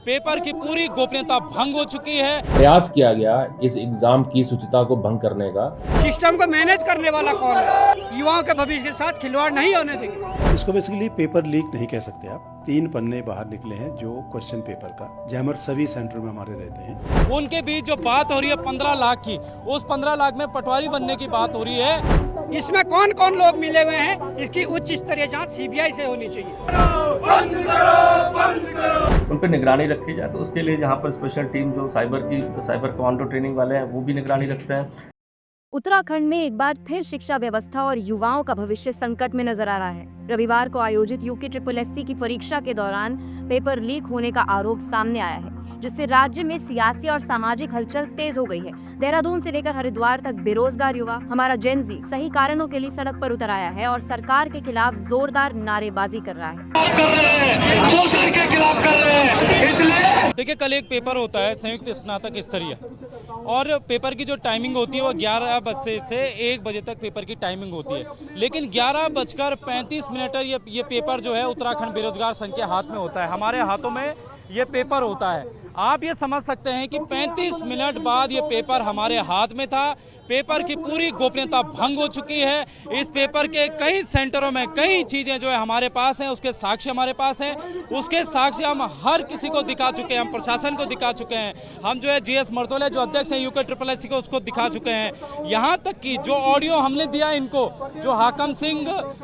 Paper की पूरी गोपनीयता भंग हो चुकी है। प्रयास किया गया इस एग्जाम की शुचिता को भंग करने का। सिस्टम को मैनेज करने वाला कौन है? युवाओं के भविष्य के साथ खिलवाड़ नहीं होने देंगे। इसको बेसिकली पेपर लीक नहीं कह सकते आप। 3 पन्ने बाहर निकले हैं जो क्वेश्चन पेपर का, जैमर सभी सेंटर में हमारे रहते हैं। उनके बीच जो बात हो रही है 15 लाख की, उस 15 लाख में पटवारी बनने की बात हो रही है। इसमें कौन कौन लोग मिले हुए हैं, इसकी उच्च स्तरीय जांच सीबीआई से होनी चाहिए। उन पर निगरानी रखी जाए, तो उसके लिए जहाँ पर स्पेशल टीम जो साइबर कमांडो ट्रेनिंग वाले हैं वो भी निगरानी रखते हैं। उत्तराखंड में एक बार फिर शिक्षा व्यवस्था और युवाओं का भविष्य संकट में नजर आ रहा है। रविवार को आयोजित यूके की परीक्षा के दौरान पेपर लीक होने का आरोप सामने आया है, जिससे राज्य में सियासी और सामाजिक हलचल तेज हो गई है। देहरादून से लेकर हरिद्वार तक बेरोजगार युवा हमारा जेन जी सही कारणों के लिए सड़क पर उतर आया है और सरकार के खिलाफ जोरदार नारेबाजी कर रहा है। देखिए, कल एक पेपर होता है संयुक्त स्नातक स्तरीय, और पेपर की जो टाइमिंग होती है वो 11 बजे से 1 बजे तक पेपर की टाइमिंग होती है। लेकिन 11:35 ये पेपर जो है उत्तराखंड बेरोजगार संघ के हाथ में होता है। हमारे हाथों में ये पेपर होता है। आप ये समझ सकते हैं कि 35 मिनट बाद ये पेपर हमारे हाथ में था। पेपर की पूरी गोपनीयता भंग हो चुकी है। इस पेपर के कई सेंटरों में कई चीज़ें जो है हमारे पास हैं, उसके साक्ष्य हमारे पास हैं। उसके साक्ष्य हम हर किसी को दिखा चुके हैं, हम प्रशासन को दिखा चुके हैं, हम जो है GS मर्तोले जो अध्यक्ष हैं यूके को उसको दिखा चुके हैं। यहाँ तक कि जो ऑडियो हमने दिया इनको, जो हाकम सिंह,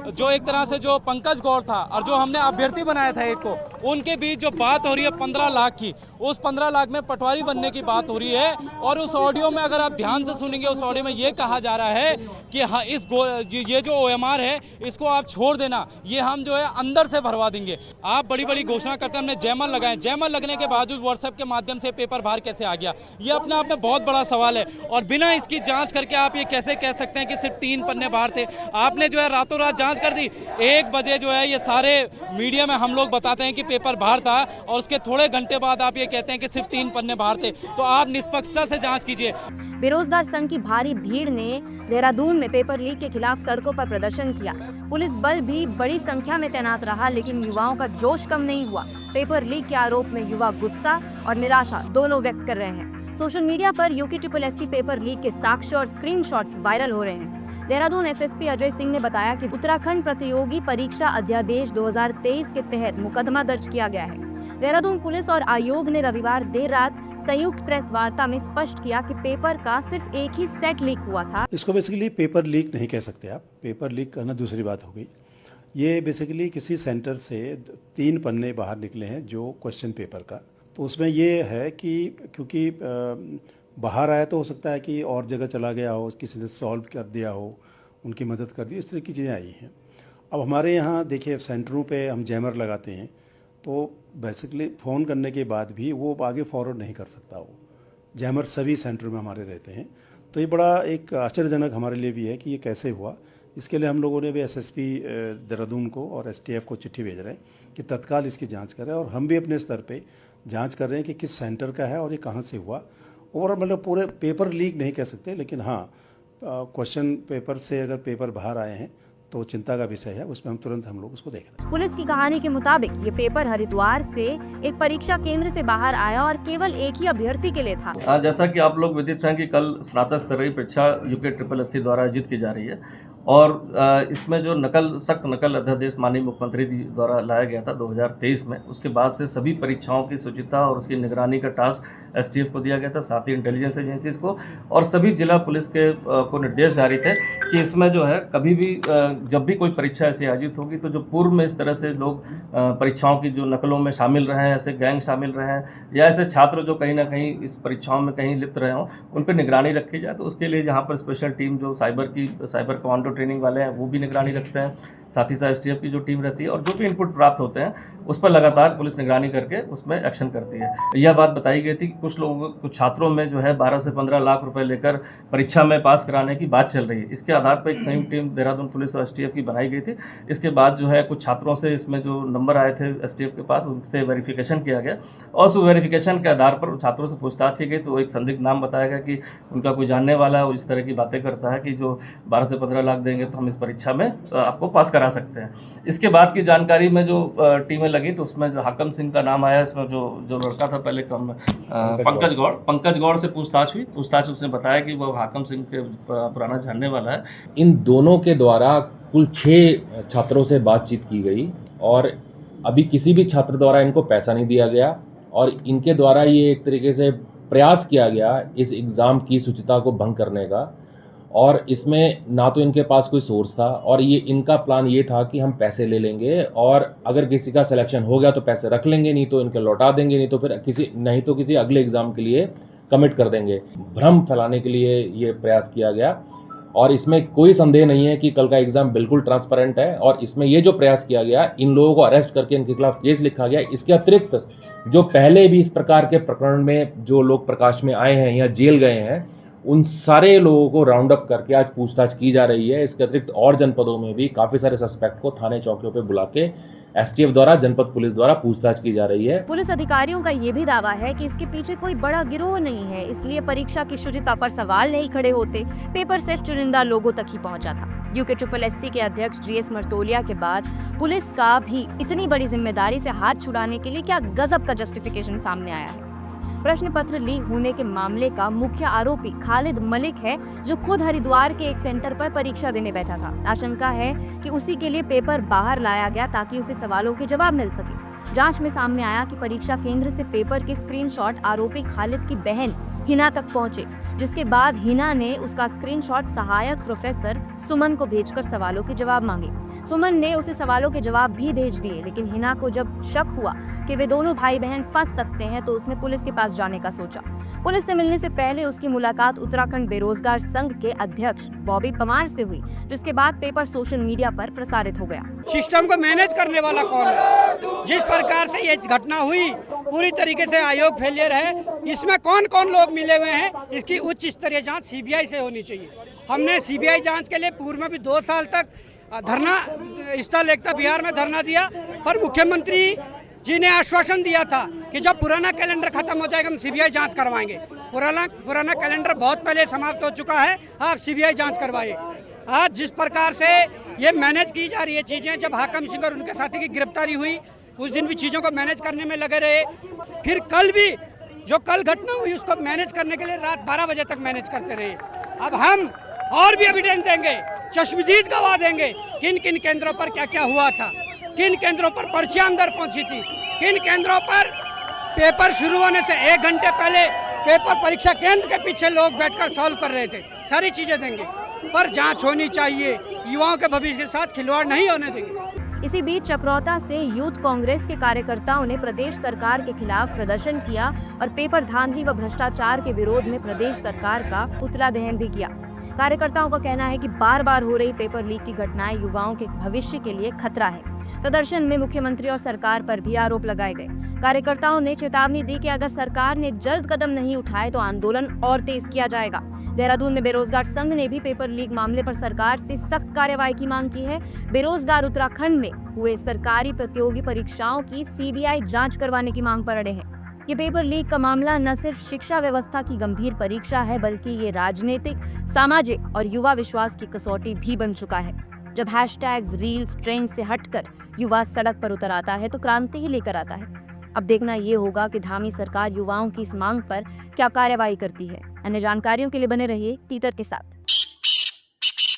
जो एक तरह से जो पंकज गौर था और जो हमने अभ्यर्थी बनाया था एक को, उनके बीच जो बात हो रही है 15 लाख की, उस 15 लाख में पटवारी बनने की बात हो रही है। और उस ऑडियो में अगर आप ध्यान से सुनेंगे, उस ऑडियो में ये कहा जा रहा है कि हाँ, ये जो OMR है इसको आप छोड़ देना, ये हम जो है अंदर से भरवा देंगे। आप बड़ी बड़ी घोषणा करते हैं, हमने जयमल लगाए, जयमल लगने के बावजूद व्हाट्सएप के माध्यम से पेपर बाहर कैसे आ गया, ये अपने आप में बहुत बड़ा सवाल है। और बिना इसकी जांच करके आप ये कैसे कह सकते हैं कि सिर्फ 3 पन्ने बाहर थे? आपने जो है रातों रात जांच कर दी। 1 बजे जो है ये सारे मीडिया में हम लोग बताते हैं कि पेपर बाहर था, और उसके थोड़े घंटे बाद आप ये कहते हैं कि सिर्फ 3 पन्ने बाहर थे। तो आप निष्पक्षता से जांच कीजिए। बेरोजगार संघ की भारी भीड़ ने देहरादून में पेपर लीक के खिलाफ सड़कों पर प्रदर्शन किया। पुलिस बल भी बड़ी संख्या में तैनात रहा, लेकिन युवाओं का जोश कम नहीं हुआ। पेपर लीक के आरोप में युवा गुस्सा और निराशा दोनों व्यक्त कर रहे हैं। सोशल मीडिया पर यूके पेपर लीक के साक्ष्य और स्क्रीनशॉट्स वायरल हो रहे हैं। देहरादून SSP अजय सिंह ने बताया कि उत्तराखंड प्रतियोगी परीक्षा अध्यादेश 2023 के तहत मुकदमा दर्ज किया गया है। देहरादून पुलिस और आयोग ने रविवार देर रात संयुक्त प्रेस वार्ता में स्पष्ट किया कि पेपर का सिर्फ एक ही सेट लीक हुआ था। इसको बेसिकली पेपर लीक नहीं कह सकते आप। पेपर लीक करना दूसरी बात हो गई। ये बेसिकली किसी सेंटर से 3 पन्ने बाहर निकले हैं जो क्वेश्चन पेपर का। तो उसमें ये है कि क्योंकि बाहर आया तो हो सकता है कि और जगह चला गया हो, किसी ने सॉल्व कर दिया हो, उनकी मदद कर दी, इस तरह की चीज़ें आई हैं। अब हमारे यहाँ देखिए सेंटरों पे हम जैमर लगाते हैं, तो बेसिकली फ़ोन करने के बाद भी वो आगे फॉरवर्ड नहीं कर सकता। वो जैमर सभी सेंटरों में हमारे रहते हैं। तो ये बड़ा एक आश्चर्यजनक हमारे लिए भी है कि ये कैसे हुआ। इसके लिए हम लोगों ने भी SSP देहरादून को और STF को चिट्ठी भेज रहे हैं कि तत्काल इसकी जाँच करें, और हम भी अपने स्तर पर जाँच कर रहे हैं कि किस सेंटर का है और ये कहाँ से हुआ। और मतलब पूरे पेपर लीक नहीं कह सकते, लेकिन हाँ, क्वेश्चन पेपर से अगर पेपर बाहर आए हैं तो चिंता का विषय है, उसमें हम लोग उसको देख रहे हैं। पुलिस की कहानी के मुताबिक ये पेपर हरिद्वार से एक परीक्षा केंद्र से बाहर आया और केवल एक ही अभ्यर्थी के लिए था। जैसा कि आप लोग विदित हैं कि कल स्नातक स्तरीय परीक्षा यूके द्वारा आयोजित की जा रही है, और इसमें जो सख्त नकल अध्यादेश माननीय मुख्यमंत्री जी द्वारा लाया गया था 2023 में, उसके बाद से सभी परीक्षाओं की शुचिता और उसकी निगरानी का टास्क STF को दिया गया था, साथ ही इंटेलिजेंस एजेंसीज को, और सभी जिला पुलिस के को निर्देश जारी थे कि इसमें जो है कभी भी जब भी कोई परीक्षा ऐसी आयोजित होगी तो जो पूर्व में इस तरह से लोग परीक्षाओं की जो नकलों में शामिल रहे हैं, ऐसे गैंग शामिल रहे हैं या ऐसे छात्र जो कहीं ना कहीं इस परीक्षाओं में कहीं लिप्त रहे हों, उन पर निगरानी रखी जाए। तो उसके लिए जहाँ पर स्पेशल टीम जो साइबर कमांडो ट्रेनिंग वाले हैं वो भी निगरानी रखते हैं, साथ ही साथ STF की जो टीम रहती है, और जो भी इनपुट प्राप्त होते हैं उस पर लगातार पुलिस निगरानी करके उसमें एक्शन करती है। यह बात बताई गई थी कि कुछ छात्रों में जो है 12 से 15 लाख रुपए लेकर परीक्षा में पास कराने की बात चल रही है। इसके आधार पर एक संयुक्त टीम देहरादून पुलिस और STF की बनाई गई थी। इसके बाद जो है कुछ छात्रों से इसमें जो नंबर आए थे STF के पास, उनसे वेरिफिकेशन किया गया, और उस वेरिफिकेशन के आधार पर छात्रों से पूछताछ की गई तो एक संदिग्ध नाम बताया गया कि उनका कोई जानने वाला इस तरह की बातें करता है कि जो 12 से 15 लाख देंगे तो हम इस परीक्षा में आपको पास करा सकते हैं। इसके बाद की जानकारी में जो टीमें लगी तो उसमें जो हाकम सिंह का नाम आया, इसमें जो लड़का था पहले पंकज गौड़ से पूछताछ उसने बताया कि वो हाकम सिंह के पुराना जानने वाला है। इन दोनों के द्वारा कुल 6 छात्रों से बातचीत की गई और अभी किसी भी छात्र द्वारा इनको पैसा नहीं दिया गया और इनके द्वारा ये एक तरीके से प्रयास किया गया इस एग्ज़ाम की शुचिता को भंग करने का। और इसमें ना तो इनके पास कोई सोर्स था और ये इनका प्लान ये था कि हम पैसे ले लेंगे और अगर किसी का सिलेक्शन हो गया तो पैसे रख लेंगे, नहीं तो इनके लौटा देंगे, नहीं तो किसी अगले एग्ज़ाम के लिए कमिट कर देंगे। भ्रम फैलाने के लिए ये प्रयास किया गया और इसमें कोई संदेह नहीं है कि कल का एग्ज़ाम बिल्कुल ट्रांसपेरेंट है। और इसमें ये जो प्रयास किया गया, इन लोगों को अरेस्ट करके इनके खिलाफ केस लिखा गया। इसके अतिरिक्त जो पहले भी इस प्रकार के प्रकरण में जो लोग प्रकाश में आए हैं या जेल गए हैं, उन सारे लोगों को राउंड अप करके आज पूछताछ की जा रही है। इसके अतिरिक्त और जनपदों में भी काफ़ी सारे सस्पेक्ट को थाने चौकियों पे बुला के एसटीएफ द्वारा, जनपद पुलिस द्वारा पूछताछ की जा रही है। पुलिस अधिकारियों का ये भी दावा है कि इसके पीछे कोई बड़ा गिरोह नहीं है, इसलिए परीक्षा की शुचिता पर सवाल नहीं खड़े होते। पेपर सिर्फ चुनिंदा लोगों तक ही पहुंचा था। UKSSC के अध्यक्ष GS मर्तोलिया के बाद पुलिस का भी इतनी बड़ी जिम्मेदारी से हाथ छुड़ाने के लिए क्या गजब का जस्टिफिकेशन सामने आया है। प्रश्न पत्र लीक होने के मामले का मुख्य आरोपी खालिद मलिक है, जो खुद हरिद्वार के एक सेंटर पर परीक्षा देने बैठा था। आशंका है कि उसी के लिए पेपर बाहर लाया गया ताकि उसे सवालों के जवाब मिल सके। जांच में सामने आया कि परीक्षा केंद्र से पेपर के स्क्रीनशॉट आरोपी खालिद की बहन हिना तक पहुंचे, जिसके बाद हिना ने उसका स्क्रीनशॉट सहायक प्रोफेसर सुमन को भेजकर सवालों के जवाब मांगे। सुमन ने उसे सवालों के जवाब भी भेज दिए, लेकिन हिना को जब शक हुआ कि वे दोनों भाई बहन फंस सकते हैं तो उसने पुलिस के पास जाने का सोचा। पुलिस से मिलने से पहले उसकी मुलाकात उत्तराखंड बेरोजगार संघ के अध्यक्ष बॉबी पमार से हुई, जिसके बाद पेपर सोशल मीडिया पर प्रसारित हो गया। सिस्टम को मैनेज करने वाला कौन है? जिस प्रकार से ये घटना हुई पूरी तरीके से आयोग फेलियर है। इसमें कौन कौन लोग मिले हुए हैं, इसकी उच्च स्तरीय जांच CBI से होनी चाहिए। हमने CBI जांच के लिए पूर्व में भी 2 साल तक धरना स्थल एकता बिहार में धरना दिया, पर मुख्यमंत्री जी ने आश्वासन दिया था कि जब पुराना कैलेंडर खत्म हो जाएगा हम CBI जांच करवाएंगे। पुराना कैलेंडर बहुत पहले समाप्त हो चुका है, आप CBI जांच करवाइए। आज जिस प्रकार से ये मैनेज की जा रही है चीज़ें, जब हाकम सिंह और उनके साथी की गिरफ्तारी हुई उस दिन भी चीज़ों को मैनेज करने में लगे रहे। फिर कल भी जो कल घटना हुई उसको मैनेज करने के लिए रात 12 बजे तक मैनेज करते रहे। अब हम और भी एविडेंस देंगे, चश्मदीद गवाह देंगे, किन किन केंद्रों पर क्या क्या हुआ था, किन केंद्रों पर पर्चियां अंदर पहुंची थी, किन केंद्रों पर पेपर शुरू होने से 1 घंटे पहले पेपर परीक्षा केंद्र के पीछे लोग बैठकर सॉल्व कर रहे थे। सारी चीजें देंगे, पर जांच होनी चाहिए। युवाओं के भविष्य के साथ खिलवाड़ नहीं होने देंगे। इसी बीच चपरौता से यूथ कांग्रेस के कार्यकर्ताओं ने प्रदेश सरकार के खिलाफ प्रदर्शन किया और पेपर धांधली व भ्रष्टाचार के विरोध में प्रदेश सरकार का पुतला दहन भी किया। कार्यकर्ताओं का कहना है कि बार बार हो रही पेपर लीक की घटनाएं युवाओं के भविष्य के लिए खतरा है। प्रदर्शन में मुख्यमंत्री और सरकार पर भी आरोप लगाए गए। कार्यकर्ताओं ने चेतावनी दी कि अगर सरकार ने जल्द कदम नहीं उठाए तो आंदोलन और तेज किया जाएगा। देहरादून में बेरोजगार संघ ने भी पेपर लीक मामले पर सरकार से सख्त कार्रवाई की मांग की है। बेरोजगार उत्तराखंड में हुए सरकारी प्रतियोगी परीक्षाओं की CBI जांच करवाने की मांग पर अड़े हैं। ये पेपर लीक का मामला न सिर्फ शिक्षा व्यवस्था की गंभीर परीक्षा है, बल्कि ये राजनीतिक, सामाजिक और युवा विश्वास की कसौटी भी बन चुका है। जब हैशटैग्स, रील्स ट्रेंड से हटकर युवा सड़क पर उतर आता है तो क्रांति ही लेकर आता है। अब देखना ये होगा कि धामी सरकार युवाओं की इस मांग पर क्या कार्रवाई करती है। अन्य जानकारियों के लिए बने रहिए तीतर के साथ।